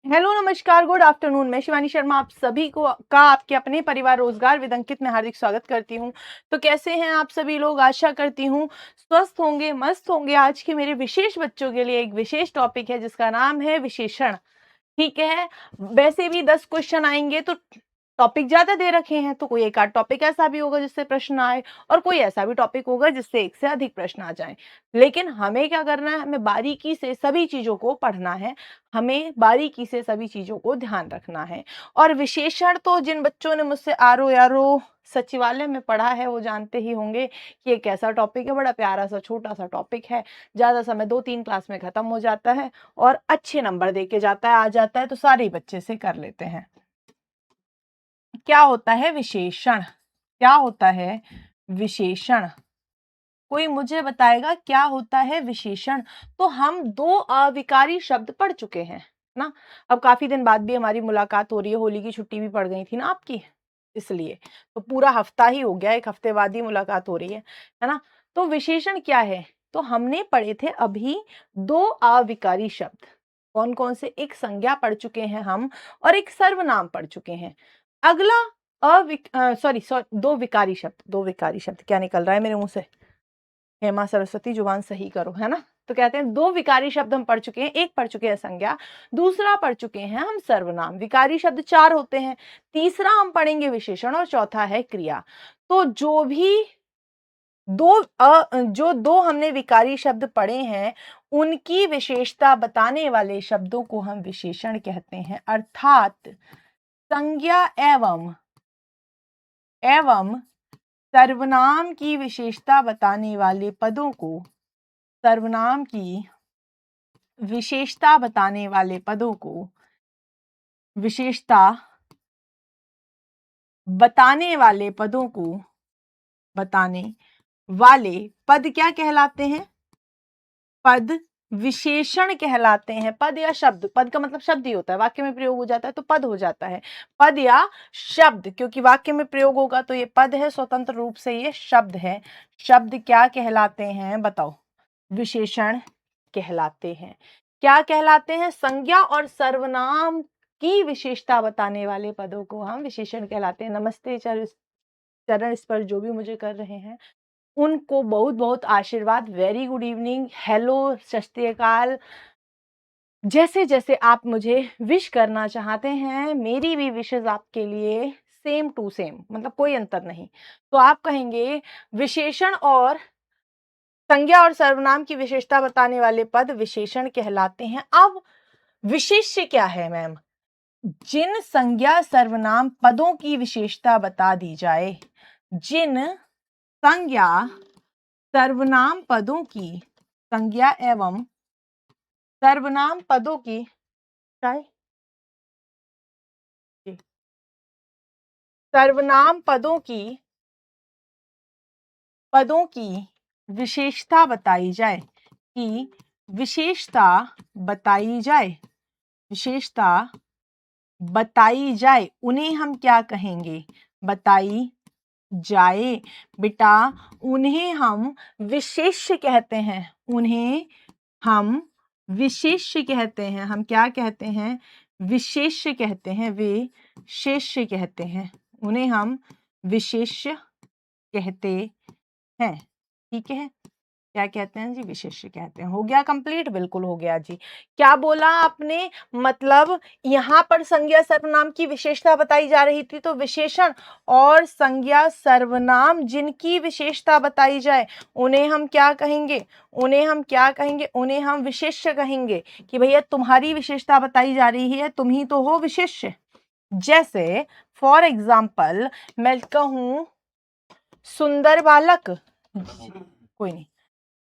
Hello नमस्कार good afternoon. मैं शिवानी शर्मा आप सभी को आपके अपने परिवार रोजगार विद अंकित में हार्दिक स्वागत करती हूं। तो कैसे हैं आप सभी लोग? आशा करती हूं स्वस्थ होंगे, मस्त होंगे। आज के मेरे विशेष बच्चों के लिए एक विशेष टॉपिक है जिसका नाम है विशेषण। ठीक है, वैसे भी 10 क्वेश्चन आएंगे तो टॉपिक ज्यादा दे रखे हैं, तो कोई एक आध टॉपिक ऐसा भी होगा जिससे प्रश्न आए और कोई ऐसा भी टॉपिक होगा जिससे एक से अधिक प्रश्न आ जाए। लेकिन हमें क्या करना है, हमें बारीकी से सभी चीजों को पढ़ना है, हमें बारीकी से सभी चीजों को ध्यान रखना है। और विशेषण तो जिन बच्चों ने मुझसे आरो यारो सचिवालय में पढ़ा है वो जानते ही होंगे कि एक ऐसा टॉपिक है, बड़ा प्यारा सा छोटा सा टॉपिक है, ज्यादा समय 2-3 क्लास में खत्म हो जाता है और अच्छे नंबर दे के जाता है, आ जाता है, तो सारे ही बच्चे से कर लेते हैं। क्या होता है विशेषण? क्या होता है विशेषण? कोई मुझे बताएगा क्या होता है विशेषण? तो हम 2 अविकारी शब्द पढ़ चुके हैं ना। अब काफी दिन बाद भी हमारी मुलाकात हो रही है, होली की छुट्टी भी पड़ गई थी ना आपकी, इसलिए तो पूरा हफ्ता ही हो गया, एक हफ्ते बाद ही मुलाकात हो रही है ना। तो विशेषण क्या है? तो हमने पढ़े थे अभी 2 अविकारी शब्द। कौन कौन से? एक संज्ञा पढ़ चुके हैं हम और एक सर्वनाम पढ़ चुके हैं। अगला सॉरी सॉरी 2 विकारी शब्द। 2 विकारी शब्द क्या निकल रहा है मेरे मुंह से? हेमा सरस्वती जुबान सही करो, है ना। तो कहते हैं 2 विकारी शब्द हम पढ़ चुके हैं, एक पढ़ चुके हैं संज्ञा, दूसरा पढ़ चुके हैं हम सर्वनाम। विकारी शब्द 4 होते हैं, तीसरा हम पढ़ेंगे विशेषण और चौथा है क्रिया। तो जो 2 हमने विकारी शब्द पढ़े हैं उनकी विशेषता बताने वाले शब्दों को हम विशेषण कहते हैं। अर्थात संज्ञा एवं सर्वनाम की विशेषता बताने वाले पदों को, सर्वनाम की विशेषता बताने वाले पदों को, विशेषता बताने वाले पदों को, बताने वाले पद क्या कहलाते हैं? पद विशेषण कहलाते हैं। पद या शब्द, पद का मतलब शब्द ही होता है, वाक्य में प्रयोग हो जाता है तो पद हो जाता है। पद या शब्द, क्योंकि वाक्य में प्रयोग होगा तो ये पद है, स्वतंत्र रूप से ये शब्द है। शब्द क्या कहलाते हैं बताओ? विशेषण कहलाते हैं। क्या कहलाते हैं? संज्ञा और सर्वनाम की विशेषता बताने वाले पदों को हम विशेषण कहलाते हैं। नमस्ते चरण स्पर्श जो भी मुझे कर रहे हैं उनको बहुत बहुत आशीर्वाद। वेरी गुड इवनिंग, हेलो, सत श्री अकाल। जैसे जैसे आप मुझे विश करना चाहते हैं, मेरी भी विशेष आपके लिए सेम टू सेम, मतलब कोई अंतर नहीं। तो आप कहेंगे विशेषण और संज्ञा और सर्वनाम की विशेषता बताने वाले पद विशेषण कहलाते हैं। अब विशेष्य क्या है मैम? जिन संज्ञा सर्वनाम पदों की विशेषता बता दी जाए, जिन संज्ञा सर्वनाम पदों की, संज्ञा एवं सर्वनाम पदों की, सर्वनाम पदों की विशेषता बताई जाए, कि विशेषता बताई जाए, विशेषता बताई जाए, उन्हें हम क्या कहेंगे? बताई जाए। बेटा उन्हें हम विशेष्य कहते हैं, उन्हें हम विशेष्य कहते हैं। हम क्या कहते हैं? विशेष्य कहते हैं, विशेष्य कहते हैं, उन्हें हम विशेष्य कहते हैं। ठीक है, क्या कहते हैं जी? विशेष्य कहते हैं। हो गया कंप्लीट? बिल्कुल हो गया जी। क्या बोला आपने? मतलब यहां पर संज्ञा सर्वनाम की विशेषता बताई जा रही थी, तो विशेषण और संज्ञा सर्वनाम जिनकी विशेषता बताई जाए उन्हें हम क्या कहेंगे? उन्हें हम क्या कहेंगे? उन्हें हम विशेष्य कहेंगे। कि भैया तुम्हारी विशेषता बताई जा रही है, तुम ही तो हो विशेष्य। जैसे फॉर एग्जाम्पल मैं कहूं सुंदर बालक, कोई नहीं,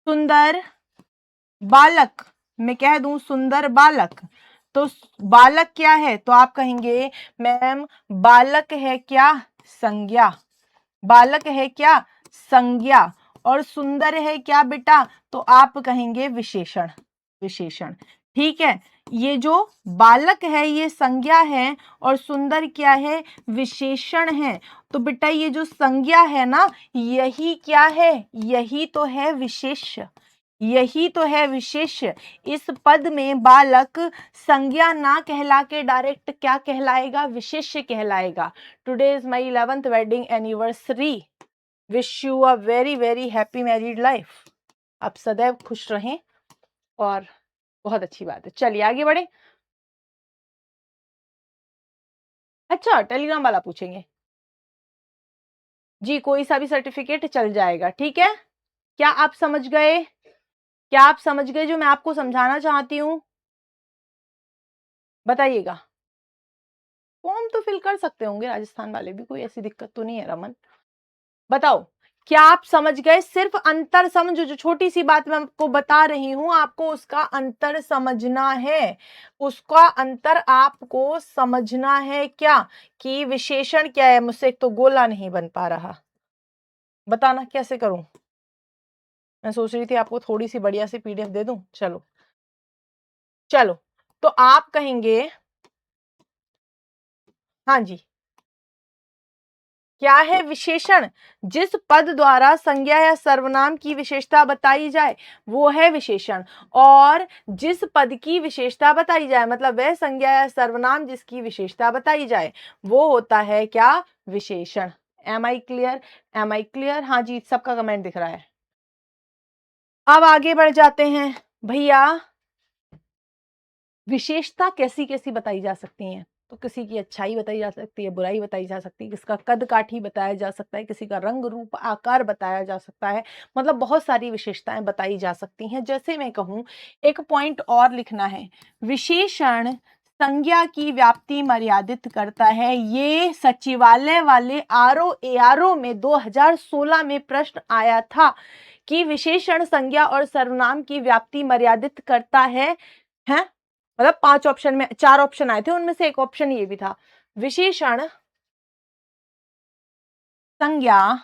सुंदर बालक, मैं कह दूं सुंदर बालक, तो बालक क्या है? तो आप कहेंगे मैम बालक है क्या? संज्ञा। बालक है क्या? संज्ञा। और सुंदर है क्या बेटा? तो आप कहेंगे विशेषण, विशेषण। ठीक है, ये जो बालक है ये संज्ञा है और सुंदर क्या है? विशेषण है। तो बेटा ये जो संज्ञा है ना, यही क्या है? यही तो है विशेष्य। यही तो है विशेष्य। इस पद में बालक संज्ञा ना कहला के डायरेक्ट क्या कहलाएगा? विशेष्य कहलाएगा। Today is my 11th wedding anniversary. Wish you a very very happy married life. आप सदैव खुश रहें और बहुत अच्छी बात है। चलिए आगे बढ़े। अच्छा, टेलीग्राम वाला पूछेंगे जी, कोई सा भी सर्टिफिकेट चल जाएगा, ठीक है। क्या आप समझ गए? क्या आप समझ गए जो मैं आपको समझाना चाहती हूं? बताइएगा। फॉर्म तो फिल कर सकते होंगे राजस्थान वाले भी, कोई ऐसी दिक्कत तो नहीं है रमन। बताओ, क्या आप समझ गए? सिर्फ अंतर समझो, जो छोटी सी बात मैं आपको बता रही हूं, आपको उसका अंतर समझना है। उसका अंतर आपको समझना है क्या, कि विशेषण क्या है। मुझसे एक तो गोला नहीं बन पा रहा, बताना कैसे करूं। मैं सोच रही थी आपको थोड़ी सी बढ़िया सी पीडीएफ दे दूं। चलो चलो, तो आप कहेंगे हाँ जी, क्या है विशेषण? जिस पद द्वारा संज्ञा या सर्वनाम की विशेषता बताई जाए वो है विशेषण। और जिस पद की विशेषता बताई जाए, मतलब वह संज्ञा या सर्वनाम जिसकी विशेषता बताई जाए, वो होता है क्या? विशेषण। Am I clear? Am I clear? हाँ जी, सबका कमेंट दिख रहा है। अब आगे बढ़ जाते हैं भैया। विशेषता कैसी कैसी बताई जा सकती हैं? तो किसी की अच्छाई बताई जा सकती है, बुराई बताई जा सकती है, किसका कद काठी बताया जा सकता है, किसी का रंग रूप आकार बताया जा सकता है। मतलब बहुत सारी विशेषताएं बताई जा सकती हैं। जैसे मैं कहूं, एक पॉइंट और लिखना है, विशेषण संज्ञा की व्याप्ति मर्यादित करता है। ये सचिवालय वाले ARO में 2016 में प्रश्न आया था कि विशेषण संज्ञा और सर्वनाम की व्याप्ति मर्यादित करता है। मतलब 5 ऑप्शन में 4 ऑप्शन आए थे, उनमें से एक ऑप्शन ये भी था, विशेषण संज्ञा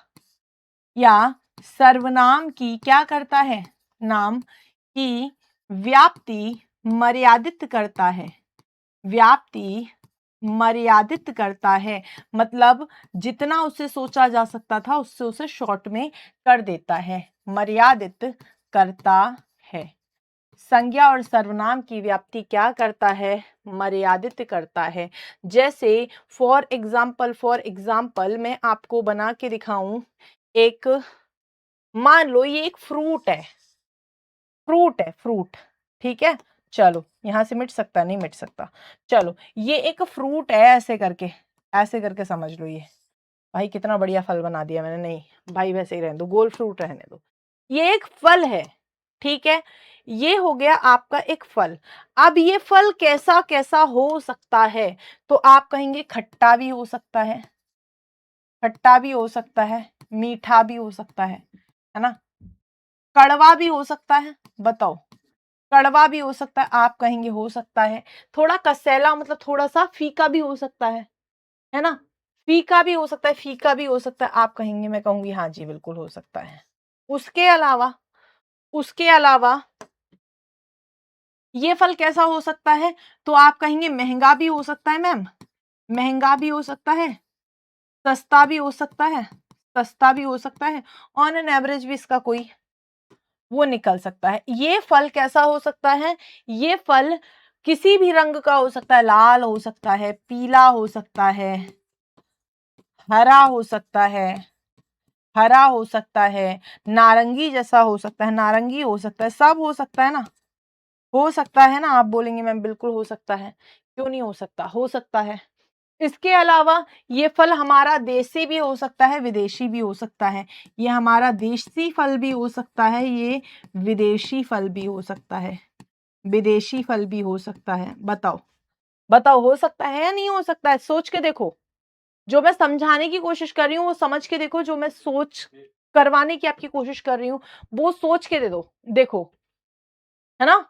या सर्वनाम की क्या करता है? नाम की व्याप्ति मर्यादित करता है। व्याप्ति मर्यादित करता है, मतलब जितना उसे सोचा जा सकता था उससे उसे शॉर्ट में कर देता है, मर्यादित करता है। संज्ञा और सर्वनाम की व्याप्ति क्या करता है? मर्यादित करता है। जैसे फॉर एग्जाम्पल मैं आपको बना के दिखाऊं, एक मान लो ये एक फ्रूट, ठीक है। चलो यहां से मिट सकता नहीं मिट सकता, चलो ये एक फ्रूट है, ऐसे करके समझ लो। ये भाई कितना बढ़िया फल बना दिया मैंने। नहीं भाई, वैसे ही रहने दो, गोल फ्रूट रहने दो। ये एक फल है, ठीक है। ये हो गया आपका एक फल। अब ये फल कैसा कैसा हो सकता है? तो आप कहेंगे खट्टा भी हो सकता है, खट्टा भी हो सकता है, मीठा भी हो सकता है ना, कड़वा भी हो सकता है। बताओ, कड़वा भी हो सकता है, आप कहेंगे हो सकता है। थोड़ा कसेला, मतलब थोड़ा सा फीका भी हो सकता है ना, फीका भी हो सकता है, फीका भी हो सकता है, आप कहेंगे, मैं कहूंगी हाँ जी बिल्कुल हो सकता है। उसके अलावा ये फल कैसा हो सकता है? तो आप कहेंगे महंगा भी हो सकता है मैम, महंगा भी हो सकता है, सस्ता भी हो सकता है, सस्ता भी हो सकता है, ऑन एन एवरेज भी इसका कोई वो निकल सकता है। ये फल कैसा हो सकता है? ये फल किसी भी रंग का हो सकता है, लाल हो सकता है, पीला हो सकता है, हरा हो सकता है, हरा हो सकता है, नारंगी जैसा हो सकता है, नारंगी हो सकता है, सब हो सकता है ना, हो सकता है ना। आप बोलेंगे मैम बिल्कुल हो सकता है, क्यों नहीं हो सकता? हो सकता है। इसके अलावा ये फल हमारा देसी भी हो सकता है, विदेशी भी हो सकता है। ये हमारा देसी फल भी हो सकता है, ये विदेशी फल भी हो सकता है, विदेशी फल भी हो सकता है। बताओ बताओ, हो सकता है या नहीं हो सकता है? सोच के देखो, जो मैं समझाने की कोशिश कर रही हूँ वो समझ के देखो, जो मैं सोच करवाने की आपकी कोशिश कर रही हूँ वो सोच के दे दो, देखो, है ना।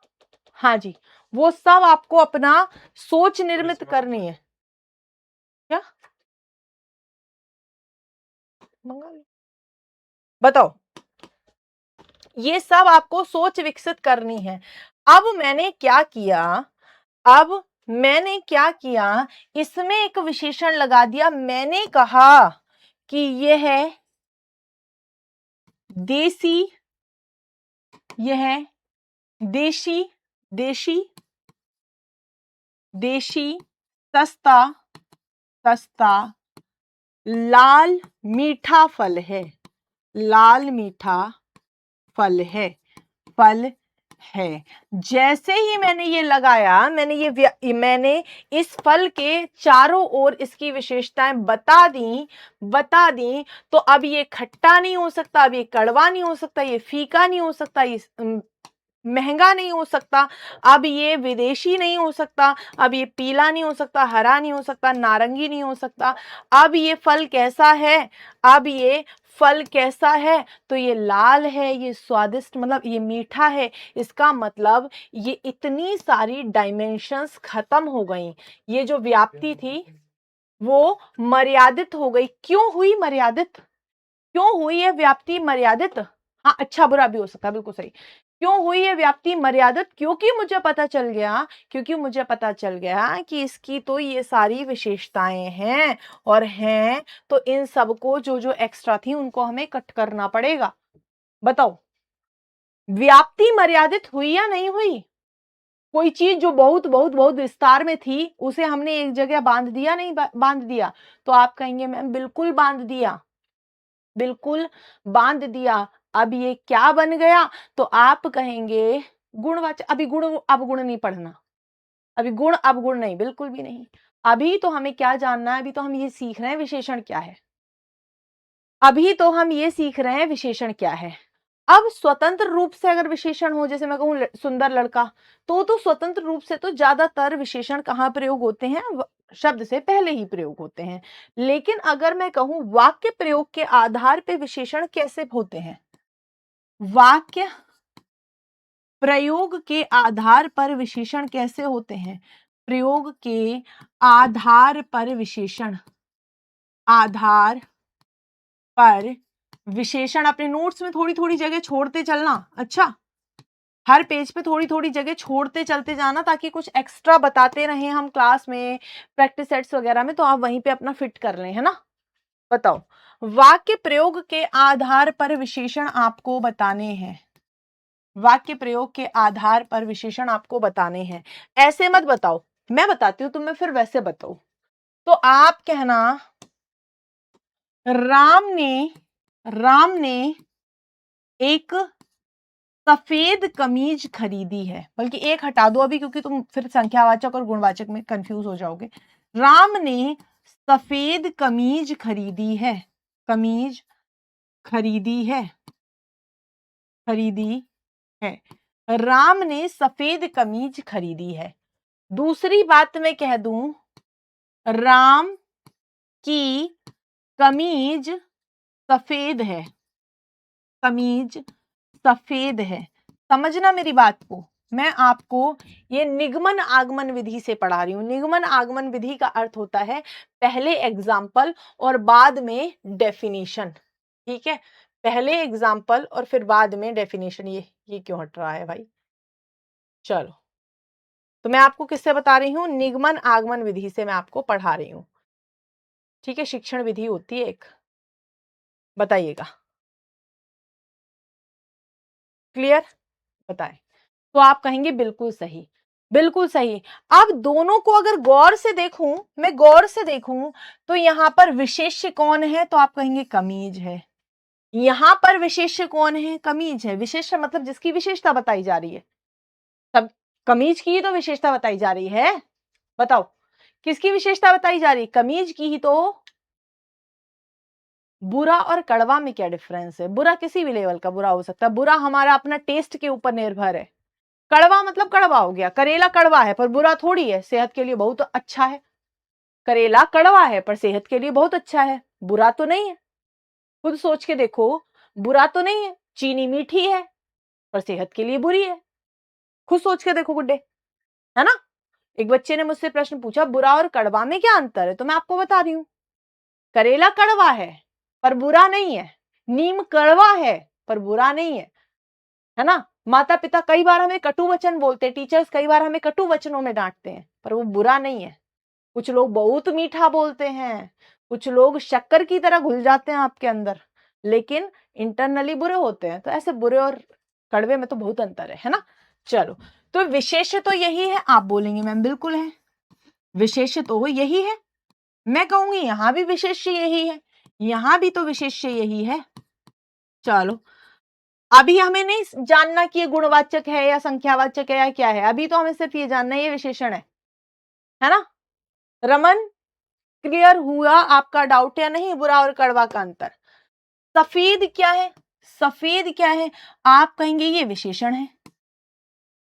हाँ जी, वो सब आपको अपना सोच निर्मित करनी है। क्या मंगा लो? बताओ, ये सब आपको सोच विकसित करनी है। अब मैंने क्या किया, इसमें एक विशेषण लगा दिया। मैंने कहा कि यह देसी यह है देशी, देशी, देशी, सस्ता, सस्ता, लाल मीठा फल है, लाल मीठा फल है, फल है। जैसे ही मैंने ये लगाया, मैंने इस फल के चारों ओर इसकी विशेषताएं बता दी, तो अब ये खट्टा नहीं हो सकता, अब ये कड़वा नहीं हो सकता, ये फीका नहीं हो सकता, ये महंगा नहीं हो सकता, अब ये विदेशी नहीं हो सकता, अब ये पीला नहीं हो सकता, हरा नहीं हो सकता, नारंगी नहीं हो सकता। अब ये फल कैसा है, अब ये फल कैसा है, तो ये लाल है, ये स्वादिष्ट मतलब ये मीठा है। इसका मतलब ये इतनी सारी डायमेंशंस खत्म हो गई, ये जो व्याप्ति थी वो मर्यादित हो गई। क्यों हुई मर्यादित, क्यों हुई है व्याप्ति मर्यादित? हाँ, अच्छा बुरा भी हो सकता है, बिल्कुल सही। क्यों हुई है व्याप्ति मर्यादित? क्योंकि मुझे पता चल गया कि इसकी तो ये सारी विशेषताएं हैं, और हैं तो इन सबको जो जो एक्स्ट्रा थी उनको हमें कट करना पड़ेगा। बताओ, व्याप्ति मर्यादित हुई या नहीं हुई? कोई चीज जो बहुत बहुत बहुत विस्तार में थी उसे हमने एक जगह बांध दिया, नहीं बांध दिया? तो आप कहेंगे मैम बिल्कुल बांध दिया, बिल्कुल बांध दिया। अब ये क्या बन गया? तो आप कहेंगे गुणवाचक। अभी गुण, अब गुण नहीं पढ़ना, अभी गुण, अब गुण नहीं, बिल्कुल भी नहीं। अभी तो हमें क्या जानना है, अभी तो हम ये सीख रहे हैं विशेषण क्या है, अभी तो हम ये सीख रहे हैं विशेषण क्या है। अब स्वतंत्र रूप से अगर विशेषण हो, जैसे मैं कहूं सुंदर लड़का, तो स्वतंत्र रूप से तो ज्यादातर विशेषण कहाँ प्रयोग होते हैं? शब्द से पहले ही प्रयोग होते हैं। लेकिन अगर मैं कहूं वाक्य प्रयोग के आधार पे विशेषण कैसे होते हैं, वाक्य प्रयोग के आधार पर विशेषण कैसे होते हैं? प्रयोग के आधार पर विशेषण, आधार पर विशेषण। अपने नोट्स में थोड़ी थोड़ी जगह छोड़ते चलना, अच्छा, हर पेज पे थोड़ी थोड़ी जगह छोड़ते चलते जाना, ताकि कुछ एक्स्ट्रा बताते रहें हम क्लास में, प्रैक्टिस सेट्स वगैरह में, तो आप वहीं पे अपना फिट कर लें, है ना। बताओ, वाक्य प्रयोग के आधार पर विशेषण आपको बताने हैं, वाक्य प्रयोग के आधार पर विशेषण आपको बताने हैं। ऐसे मत बताओ, मैं बताती हूं तुम्हें, फिर वैसे बताओ। तो आप कहना राम ने एक सफेद कमीज खरीदी है, बल्कि एक हटा दो अभी, क्योंकि तुम फिर संख्यावाचक और गुणवाचक में कंफ्यूज हो जाओगे। राम ने सफेद कमीज खरीदी है, कमीज खरीदी है, खरीदी है। राम ने सफेद कमीज खरीदी है। दूसरी बात मैं कह दूं, राम की कमीज सफेद है, कमीज सफेद है। समझना मेरी बात को, मैं आपको ये निगमन आगमन विधि से पढ़ा रही हूं। निगमन आगमन विधि का अर्थ होता है पहले एग्जाम्पल और बाद में डेफिनेशन, ठीक है। पहले एग्जाम्पल और फिर बाद में डेफिनेशन। ये क्यों हट रहा है भाई? चलो, तो मैं आपको किससे बता रही हूं? निगमन आगमन विधि से मैं आपको पढ़ा रही हूं, ठीक है। शिक्षण विधि होती है एक, बताइएगा, क्लियर? बताएं। तो आप कहेंगे बिल्कुल सही, बिल्कुल सही। अब दोनों को अगर गौर से देखूं, मैं गौर से देखूं, तो यहां पर विशेष्य कौन है? तो आप कहेंगे कमीज है। यहां पर विशेष्य कौन है? कमीज है। विशेष्य मतलब जिसकी विशेषता बताई जा रही है, तब कमीज की ही तो विशेषता बताई जा रही है। बताओ, किसकी विशेषता बताई जा रही? कमीज की ही तो। बुरा और कड़वा में क्या डिफरेंस है? बुरा किसी भी लेवल का बुरा हो सकता है, बुरा हमारा अपना टेस्ट के ऊपर निर्भर है। कड़वा मतलब कड़वा हो गया, करेला कड़वा है पर बुरा थोड़ी है, सेहत के लिए बहुत अच्छा है। करेला कड़वा है पर सेहत के लिए बहुत अच्छा है, बुरा तो नहीं है। खुद सोच के देखो, बुरा तो नहीं है। चीनी मीठी है पर सेहत के लिए बुरी है, खुद सोच के देखो गुड्डे, है ना। एक बच्चे ने मुझसे प्रश्न पूछा, बुरा और कड़वा में क्या अंतर है? तो मैं आपको बता रही हूं, करेला कड़वा है पर बुरा नहीं है, नीम कड़वा है पर बुरा नहीं है ना। माता पिता कई बार हमें कटु वचन बोलते हैं, टीचर्स कई बार हमें कटु वचनों में डांटते हैं, पर वो बुरा नहीं है। कुछ लोग बहुत मीठा बोलते हैं, कुछ लोग शक्कर की तरह घुल जाते हैं आपके अंदर, लेकिन इंटरनली बुरे होते हैं। तो ऐसे बुरे और कड़वे में तो बहुत अंतर है ना। चलो, तो विशेष्य तो यही है, आप बोलेंगे मैम बिल्कुल है, विशेष्य तो यही है। मैं कहूंगी यहां भी विशेष्य यही है, यहां भी तो विशेष्य यही है। चलो, अभी हमें नहीं जानना कि ये गुणवाचक है या संख्यावाचक है या क्या है, अभी तो हमें सिर्फ ये जानना है ये विशेषण है ना। रमन, क्लियर हुआ आपका डाउट या नहीं, बुरा और कड़वा का अंतर। सफेद क्या है, सफेद क्या है, आप कहेंगे ये विशेषण है,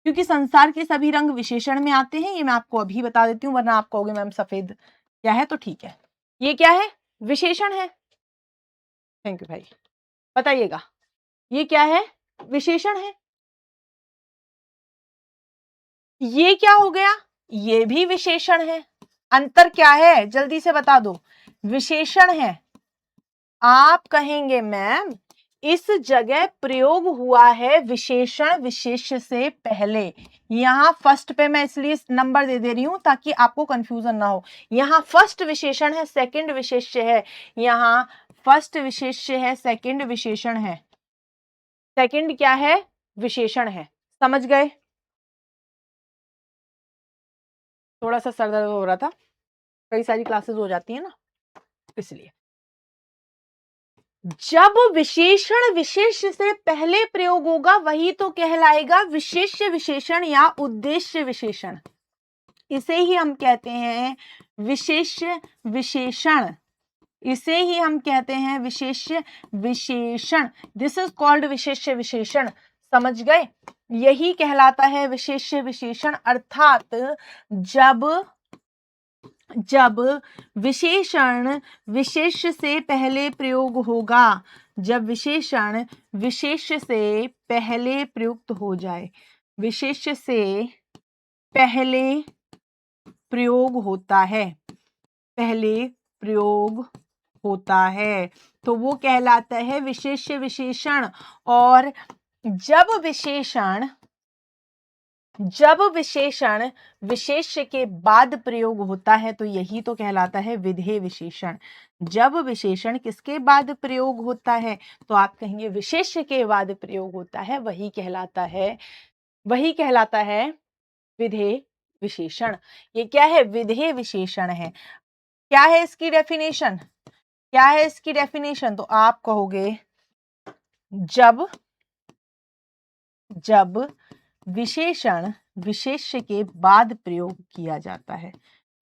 क्योंकि संसार के सभी रंग विशेषण में आते हैं, ये मैं आपको अभी बता देती हूँ, वरना आप कहोगे मैम सफेद क्या है, तो ठीक है, ये क्या है, विशेषण है। थैंक यू भाई, बताइएगा ये क्या है, विशेषण है। ये क्या हो गया, ये भी विशेषण है। अंतर क्या है जल्दी से बता दो, विशेषण है। आप कहेंगे मैम इस जगह प्रयोग हुआ है विशेषण विशेष्य से पहले। यहां फर्स्ट पे मैं इसलिए नंबर दे रही हूं ताकि आपको कंफ्यूजन ना हो। यहां फर्स्ट विशेषण है, सेकंड विशेष्य है, यहां फर्स्ट विशेष्य है, सेकंड विशेषण है। सेकंड क्या है, विशेषण है। समझ गए। थोड़ा सा सर दर्द हो रहा था, कई सारी क्लासेस हो जाती है ना इसलिए। जब विशेषण विशेष्य से पहले प्रयोग होगा वही तो कहलाएगा विशेष्य विशेषण या उद्देश्य विशेषण। इसे ही हम कहते हैं विशेष्य विशेषण, इसे ही हम कहते हैं विशेष्य विशेषण। दिस इज कॉल्ड विशेष्य विशेषण। समझ गए, यही कहलाता है विशेष्य विशेषण। अर्थात जब विशेषण विशेष्य से पहले प्रयोग होगा, जब विशेषण विशेष्य से पहले प्रयुक्त हो जाए, विशेष्य से पहले प्रयोग होता है, पहले प्रयोग होता है तो वो कहलाता है विशेष्य विशेषण। और जब विशेषण विशेष्य के बाद प्रयोग होता है तो यही तो कहलाता है विधेय विशेषण। जब विशेषण किसके बाद प्रयोग होता है, तो आप कहेंगे विशेष्य के बाद प्रयोग होता है, वही कहलाता है विधेय विशेषण। ये क्या है, विधेय विशेषण है। क्या है इसकी डेफिनेशन, क्या है इसकी डेफिनेशन, तो आप कहोगे जब विशेषण विशेष्य के बाद प्रयोग किया जाता है,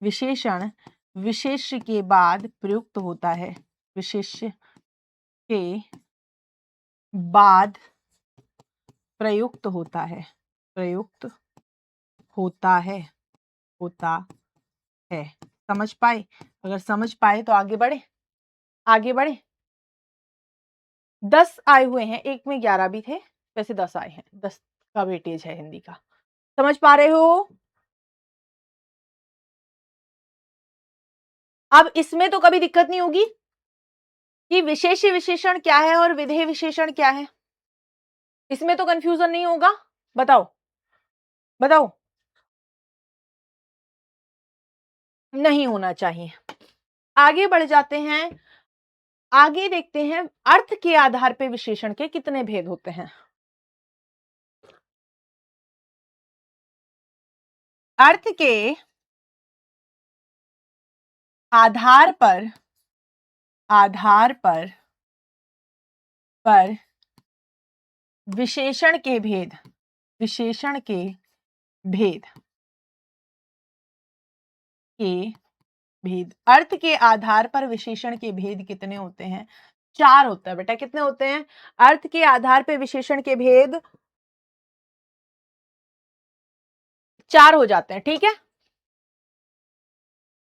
विशेषण विशेष्य के बाद प्रयुक्त होता है, विशेष्य के बाद प्रयुक्त होता है, प्रयुक्त होता है। समझ पाए, अगर समझ पाए तो आगे बढ़े। 10 आए हुए हैं, एक में 11 भी थे, वैसे 10 आए हैं, 10 का वेटेज है हिंदी का। समझ पा रहे हो। अब इसमें तो कभी दिक्कत नहीं होगी कि विशेष्य विशेषण क्या है और विधेय विशेषण क्या है, इसमें तो कंफ्यूजन नहीं होगा। बताओ नहीं होना चाहिए। आगे बढ़ जाते हैं, आगे देखते हैं अर्थ के आधार पे विशेषण के कितने भेद होते हैं। अर्थ के आधार पर विशेषण के भेद अर्थ के आधार पर विशेषण के भेद कितने होते हैं, 4 होते हैं बेटा। कितने होते हैं, अर्थ के आधार पर विशेषण के भेद 4 हो जाते हैं। ठीक है,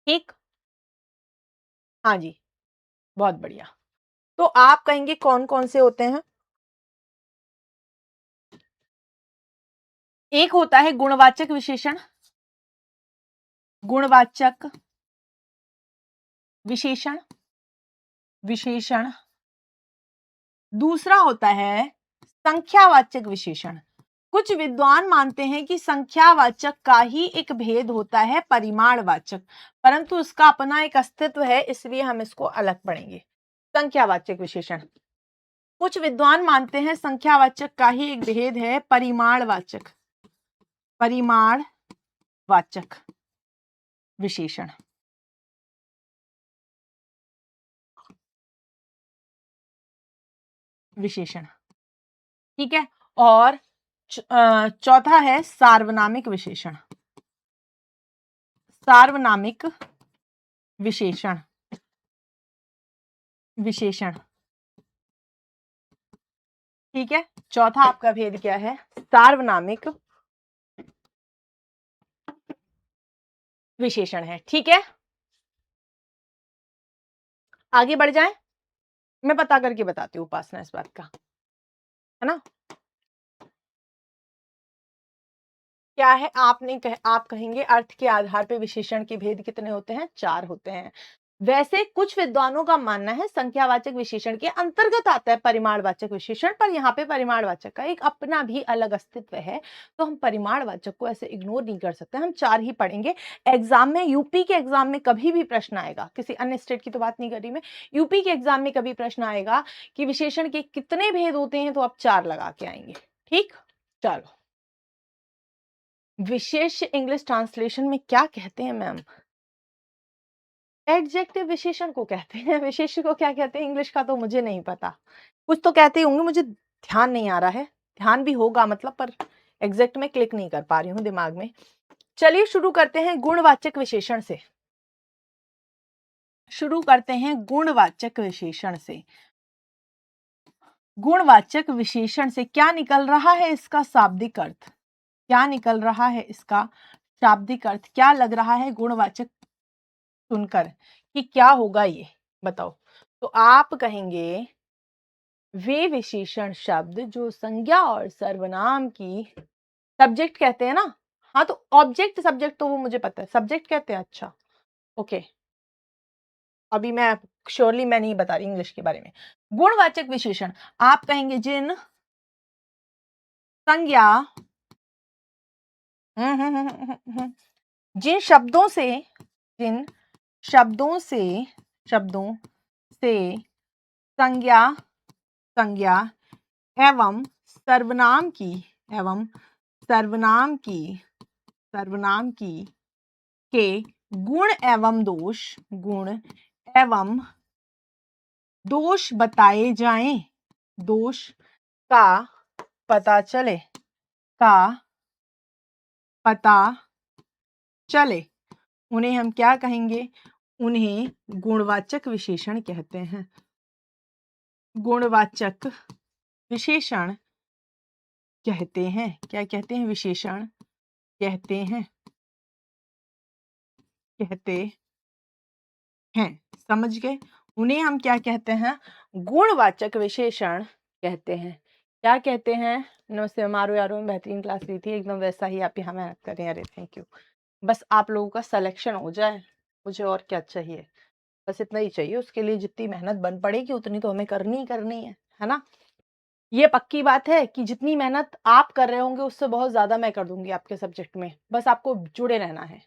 ठीक, हाँ जी, बहुत बढ़िया। तो आप कहेंगे कौन कौन से होते हैं। एक होता है गुणवाचक विशेषण। दूसरा होता है संख्यावाचक विशेषण। कुछ विद्वान मानते हैं कि संख्यावाचक का ही एक भेद होता है परिमाणवाचक, परंतु उसका अपना एक अस्तित्व है, इसलिए हम इसको अलग पढ़ेंगे। संख्यावाचक विशेषण, कुछ विद्वान मानते हैं संख्यावाचक का ही एक भेद है परिमाणवाचक, परिमाणवाचक विशेषण। विशेषण ठीक है। और चौथा है सार्वनामिक विशेषण, सार्वनामिक विशेषण, विशेषण ठीक है। चौथा आपका भेद क्या है? सार्वनामिक विशेषण है। ठीक है, आगे बढ़ जाएं। मैं पता करके बताती हूँ उपासना इस बात का, है ना। क्या है आप कहेंगे अर्थ के आधार पे विशेषण के भेद कितने होते हैं? 4 होते हैं। वैसे कुछ विद्वानों का मानना है संख्यावाचक विशेषण के अंतर्गत आता है परिमाणवाचक विशेषण, पर यहाँ पे परिमाणवाचक का एक अपना भी अलग अस्तित्व है, तो हम परिमाणवाचक को ऐसे इग्नोर नहीं कर सकते। हम 4 ही पढ़ेंगे। एग्जाम में, यूपी के एग्जाम में कभी भी प्रश्न आएगा, किसी अन्य स्टेट की तो बात नहीं कर रही मैं, यूपी के एग्जाम में कभी प्रश्न आएगा कि विशेषण के कितने भेद होते हैं, तो आप 4 लगा के आएंगे। ठीक, चलो। विशेष इंग्लिश ट्रांसलेशन में क्या कहते हैं मैम? एडजेक्टिव विशेषण को कहते हैं। विशेष को क्या कहते हैं इंग्लिश का तो मुझे नहीं पता, कुछ तो कहते होंगे, मुझे ध्यान नहीं आ रहा है। ध्यान भी होगा मतलब, पर एग्जैक्ट में क्लिक नहीं कर पा रही हूँ दिमाग में। चलिए शुरू करते हैं गुणवाचक विशेषण से। शुरू करते हैं गुणवाचक विशेषण से। गुणवाचक विशेषण से क्या निकल रहा है इसका शाब्दिक अर्थ? क्या निकल रहा है इसका शाब्दिक अर्थ? क्या लग रहा है गुणवाचक सुनकर कि क्या होगा ये बताओ? तो आप कहेंगे वे विशेषण शब्द जो संज्ञा और सर्वनाम की, सब्जेक्ट कहते हैं ना। हाँ, तो ऑब्जेक्ट सब्जेक्ट तो वो मुझे पता है, सब्जेक्ट कहते हैं। अच्छा, ओके। अभी मैं श्योरली मैं नहीं बता रही इंग्लिश के बारे में। गुणवाचक विशेषण आप कहेंगे जिन संज्ञा जिन शब्दों से, जिन शब्दों से, शब्दों से संज्ञा, संज्ञा एवं सर्वनाम की, एवं सर्वनाम की, सर्वनाम की के गुण एवं दोष, गुण एवं दोष बताए जाएं, दोष का पता चले, का पता चले, उन्हें हम क्या कहेंगे? उन्हें गुणवाचक विशेषण कहते हैं। गुणवाचक विशेषण कहते हैं। क्या कहते हैं? विशेषण कहते हैं, कहते हैं। समझ गए? उन्हें हम क्या कहते हैं? गुणवाचक विशेषण कहते हैं। क्या कहते हैं? नमस्ते मारो यारो में बेहतरीन क्लास ली थी, एकदम वैसा ही आप यहाँ मेहनत करें। अरे थैंक यू। बस आप लोगों का सिलेक्शन हो जाए, मुझे और क्या चाहिए? बस इतना ही चाहिए। उसके लिए जितनी मेहनत बन पड़ेगी उतनी तो हमें करनी ही करनी है ना। ये पक्की बात है कि जितनी मेहनत आप कर रहे होंगे उससे बहुत ज्यादा मैं कर दूंगी आपके सब्जेक्ट में, बस आपको जुड़े रहना है।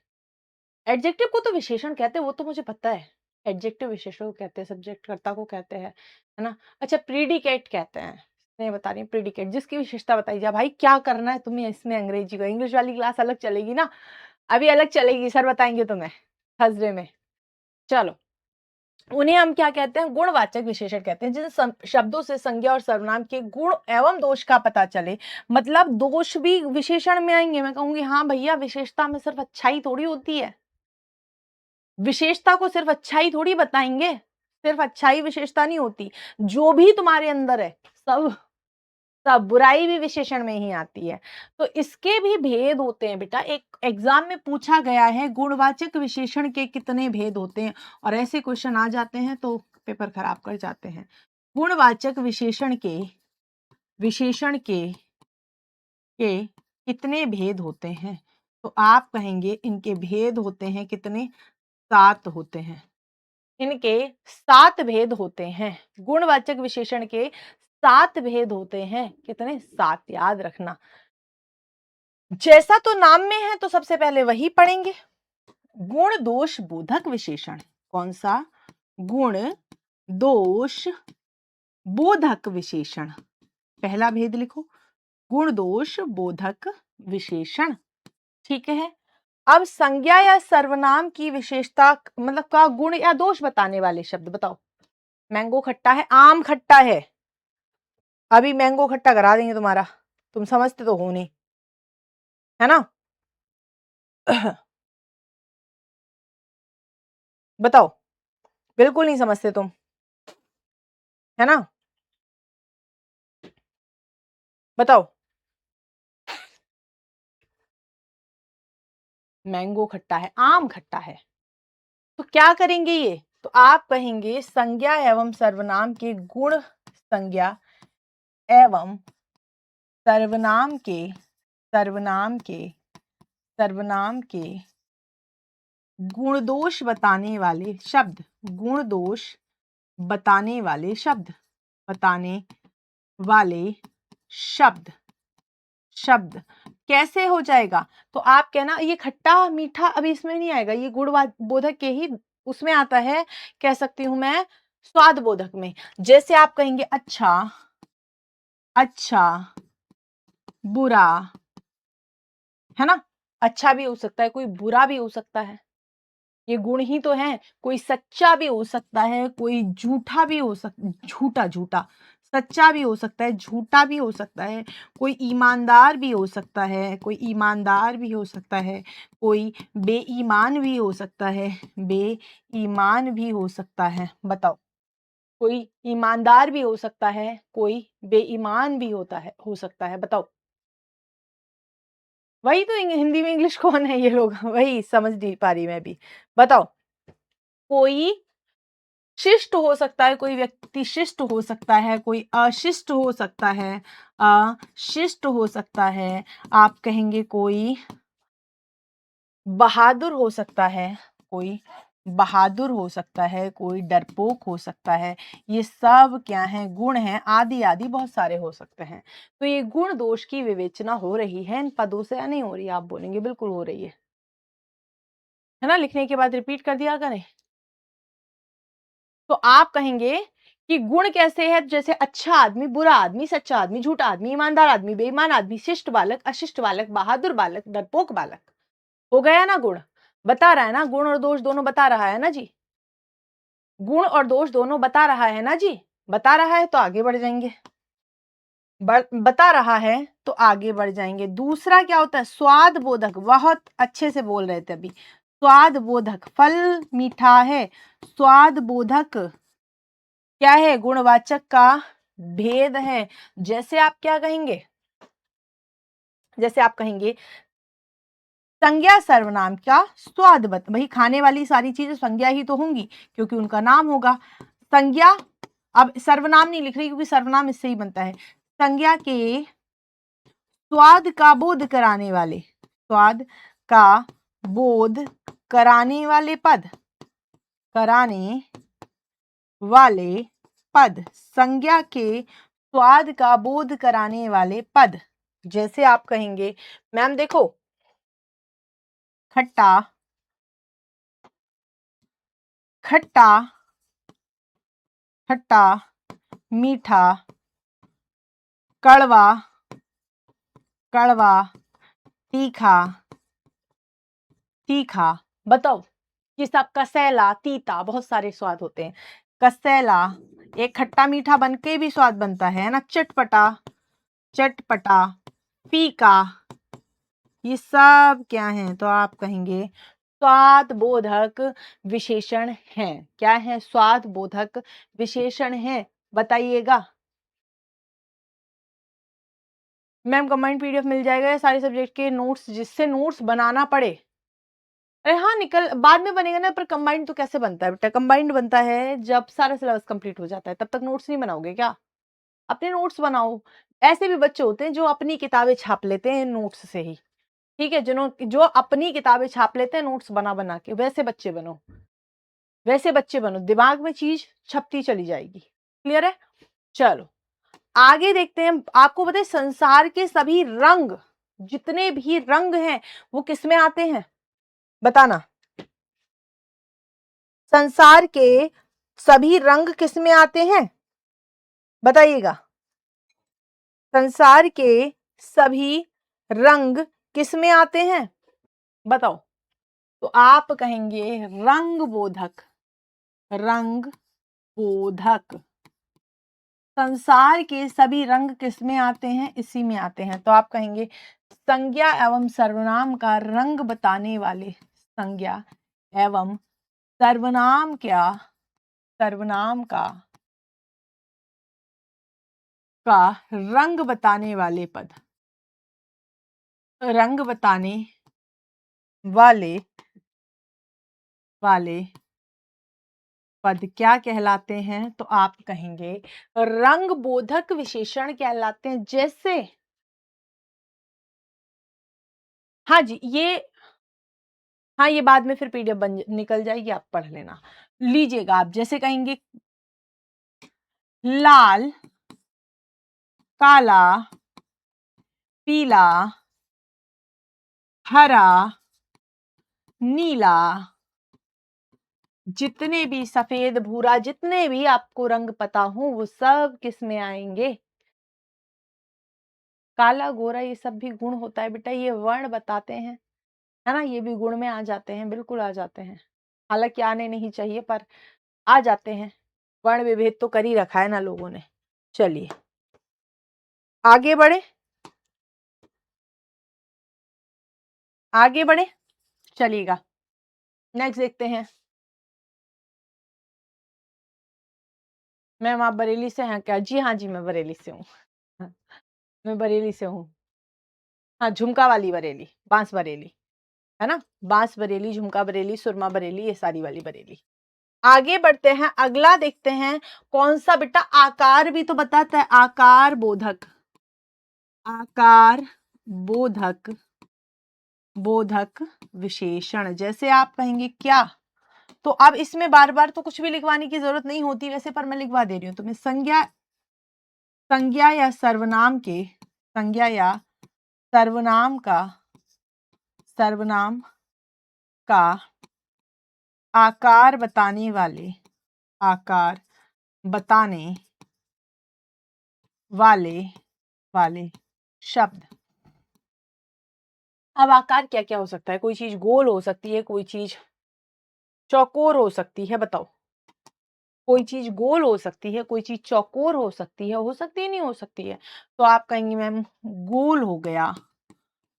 एडजेक्टिव को तो विशेषण कहते हैं, वो तो मुझे पता है। एडजेक्टिव विशेषण को कहते हैं, सब्जेक्ट कर्ता को कहते हैं, है ना। अच्छा, प्रीडिकेट कहते हैं, नहीं बता रही प्रीडिकेट, जिसकी विशेषता बताई जाए। भाई क्या करना है तुम्हें इसमें? अंग्रेजी को, इंग्लिश वाली क्लास अलग चलेगी ना, अभी अलग चलेगी, सर बताएंगे तुम्हें थर्सडे में। चलो, उन्हें हम क्या कहते हैं? गुणवाचक विशेषण कहते हैं जिन शब्दों से संज्ञा और सर्वनाम के गुण एवं दोष का पता चले। मतलब दोष भी विशेषण में आएंगे। मैं कहूंगी हाँ भैया, विशेषता में सिर्फ अच्छाई थोड़ी होती है, विशेषता को सिर्फ अच्छाई थोड़ी बताएंगे, सिर्फ अच्छाई विशेषता नहीं होती। जो भी तुम्हारे अंदर है सब, सब बुराई भी विशेषण में ही आती है। तो इसके भी भेद होते हैं बेटा। एक एग्जाम में पूछा गया है गुणवाचक विशेषण के कितने भेद होते हैं, और ऐसे क्वेश्चन आ जाते हैं तो पेपर खराब कर जाते हैं। गुणवाचक विशेषण के, विशेषण के कितने भेद होते हैं? तो आप कहेंगे इनके भेद होते हैं कितने? 7 होते हैं। इनके 7 भेद होते हैं। गुणवाचक विशेषण के 7 भेद होते हैं। कितने? 7, याद रखना। जैसा तो नाम में है तो सबसे पहले वही पढ़ेंगे। गुण दोष बोधक विशेषण। कौन सा? गुण दोष बोधक विशेषण, पहला भेद लिखो, गुण दोष बोधक विशेषण। ठीक है, अब संज्ञा या सर्वनाम की विशेषता मतलब का गुण या दोष बताने वाले शब्द बताओ। मैंगो खट्टा है, आम खट्टा है, अभी मैंगो खट्टा करा देंगे तुम्हारा, तुम समझते तो हो नहीं, है ना। बताओ, बिल्कुल नहीं समझते तुम, है ना। बताओ, मैंगो खट्टा है, आम खट्टा है, तो क्या करेंगे ये, तो आप कहेंगे संज्ञा एवं सर्वनाम के गुण, संज्ञा एवं सर्वनाम के सर्वनाम के सर्वनाम के गुण दोष बताने वाले शब्द, गुण दोष बताने वाले शब्द, बताने वाले शब्द, शब्द कैसे हो जाएगा, तो आप कहना ये खट्टा मीठा अभी इसमें नहीं आएगा, ये गुण बोधक के ही उसमें आता है, कह सकती हूं मैं स्वाद बोधक में। जैसे आप कहेंगे अच्छा, अच्छा, बुरा, है ना, अच्छा भी हो सकता है, कोई बुरा भी हो सकता है, ये गुण ही तो है, कोई सच्चा भी हो सकता है, कोई झूठा भी हो सकता, झूठा झूठा, सच्चा भी हो सकता है, झूठा भी हो सकता है, कोई ईमानदार भी हो सकता है, कोई ईमानदार भी हो सकता है, कोई बेईमान भी हो सकता है, बेईमान भी हो सकता है। बताओ, कोई ईमानदार भी हो सकता है, कोई बेईमान भी हो सकता है, बताओ। वही तो हिंदी में इंग्लिश कौन है ये लोग, वही समझ नहीं पा रही मैं भी। बताओ, कोई शिष्ट हो सकता है, कोई व्यक्ति शिष्ट हो सकता है, कोई अशिष्ट हो सकता है, अशिष्ट हो सकता है, आप कहेंगे कोई बहादुर हो सकता है, कोई बहादुर हो सकता है, कोई डरपोक हो सकता है, ये सब क्या है, गुण हैं, आदि आदि बहुत सारे हो सकते हैं। तो ये गुण दोष की विवेचना हो रही है इन पदों से या नहीं हो रही, आप बोलेंगे बिल्कुल हो रही है ना, लिखने के बाद रिपीट कर दिया करें। तो आप कहेंगे कि गुण कैसे है, जैसे अच्छा आदमी, बुरा आदमी, सच्चा आदमी, झूठा आदमी, ईमानदार आदमी, बेईमान आदमी, शिष्ट बालक, अशिष्ट बालक, बहादुर बालक, डरपोक बालक, हो गया ना गुण, बता रहा है ना, गुण और दोष दोनों बता रहा है ना जी, गुण और दोष दोनों बता रहा है ना जी, बता रहा है तो आगे बढ़ जाएंगे, बता रहा है तो आगे बढ़ जाएंगे। दूसरा क्या होता है, स्वाद बोधक, बहुत अच्छे से बोल रहे थे अभी, स्वाद बोधक, फल मीठा है, स्वाद बोधक क्या है, गुणवाचक का भेद है। जैसे आप क्या कहेंगे, जैसे आप कहेंगे संज्ञा सर्वनाम का स्वाद वही खाने वाली सारी चीजें संज्ञा ही तो होंगी क्योंकि उनका नाम होगा। संज्ञा, अब सर्वनाम नहीं लिख रही क्योंकि सर्वनाम इससे ही बनता है, संज्ञा के स्वाद का बोध कराने वाले, स्वाद का बोध कराने वाले पद, कराने वाले पद, संज्ञा के स्वाद का बोध कराने वाले पद। जैसे आप कहेंगे मैम देखो खट्टा, खट्टा, खट्टा, मीठा, कड़वा, कड़वा, तीखा, तीखा। बताओ, ये सब कसैला, तीता, बहुत सारे स्वाद होते हैं। कसैला एक खट्टा मीठा बनके भी स्वाद बनता है ना, चटपटा, चटपटा, फीका, ये सब क्या है, तो आप कहेंगे स्वाद बोधक विशेषण है। क्या है, स्वाद बोधक विशेषण है, बताइएगा। मैम कंबाइंड पीडीएफ मिल जाएगा या सारे सब्जेक्ट के नोट्स, जिससे नोट्स बनाना पड़े। अरे हाँ, निकल बाद में बनेगा ना, पर कंबाइंड तो कैसे बनता है बेटा, कंबाइंड बनता है जब सारा सिलेबस कंप्लीट हो जाता है, तब तक नोट्स नहीं बनाओगे क्या, अपने नोट्स बनाओ। ऐसे भी बच्चे होते हैं जो अपनी किताबें छाप लेते हैं नोट्स से ही, ठीक है, जो अपनी किताबें छाप लेते हैं नोट्स बना बना के, वैसे बच्चे बनो, वैसे बच्चे बनो, दिमाग में चीज छपती चली जाएगी। क्लियर है, चलो आगे देखते हैं। आपको पता है संसार के सभी रंग, जितने भी रंग हैं वो किसमें आते हैं, बताना। संसार के सभी रंग किसमें आते हैं, बताइएगा। संसार के सभी रंग किस में आते हैं? बताओ। तो आप कहेंगे रंग बोधक। रंग बोधक। संसार के सभी रंग किस में आते हैं? इसी में आते हैं। तो आप कहेंगे संज्ञा एवं सर्वनाम का रंग बताने वाले। संज्ञा एवं सर्वनाम क्या? सर्वनाम का रंग बताने वाले पद। रंग बताने वाले पद क्या कहलाते हैं? तो आप कहेंगे रंग बोधक विशेषण कहलाते हैं। जैसे हाँ जी, हाँ, ये बाद में फिर पीडीएफ बन निकल जाएगी, आप पढ़ लेना। लीजिएगा, आप जैसे कहेंगे लाल, काला, पीला, हरा, नीला, जितने भी सफेद, भूरा, जितने भी आपको रंग पता हो वो सब किस में आएंगे? काला, गोरा, ये सब भी गुण होता है बेटा, ये वर्ण बताते हैं, है ना? ये भी गुण में आ जाते हैं, बिल्कुल आ जाते हैं। हालांकि आने नहीं चाहिए पर आ जाते हैं। वर्ण विभेद तो कर ही रखा है ना लोगों ने। चलिए आगे बढ़े, आगे बढ़े, चलिएगा नेक्स्ट देखते हैं। मैम आप बरेली से हैं क्या? जी हाँ जी, मैं बरेली से हूँ। मैं बरेली से हूँ। हाँ, झुमका वाली बरेली, बांस बरेली, है ना? बांस बरेली, झुमका बरेली, सुरमा बरेली, ये सारी वाली बरेली। आगे बढ़ते हैं, अगला देखते हैं कौन सा बेटा? आकार भी तो बताता है। आकार बोधक। आकार बोधक, बोधक विशेषण। जैसे आप कहेंगे क्या? तो अब इसमें बार बार तो कुछ भी लिखवाने की जरूरत नहीं होती वैसे, पर मैं लिखवा दे रही हूं तुम्हें। संज्ञा या सर्वनाम के, संज्ञा या सर्वनाम का आकार बताने वाले, आकार बताने वाले शब्द। अब आकार क्या क्या हो सकता है? कोई चीज गोल हो सकती है, कोई चीज चौकोर हो सकती है। बताओ। कोई चीज गोल हो सकती है, कोई चीज चौकोर हो सकती है, हो सकती है नहीं हो सकती है? तो आप कहेंगे मैम गोल हो गया,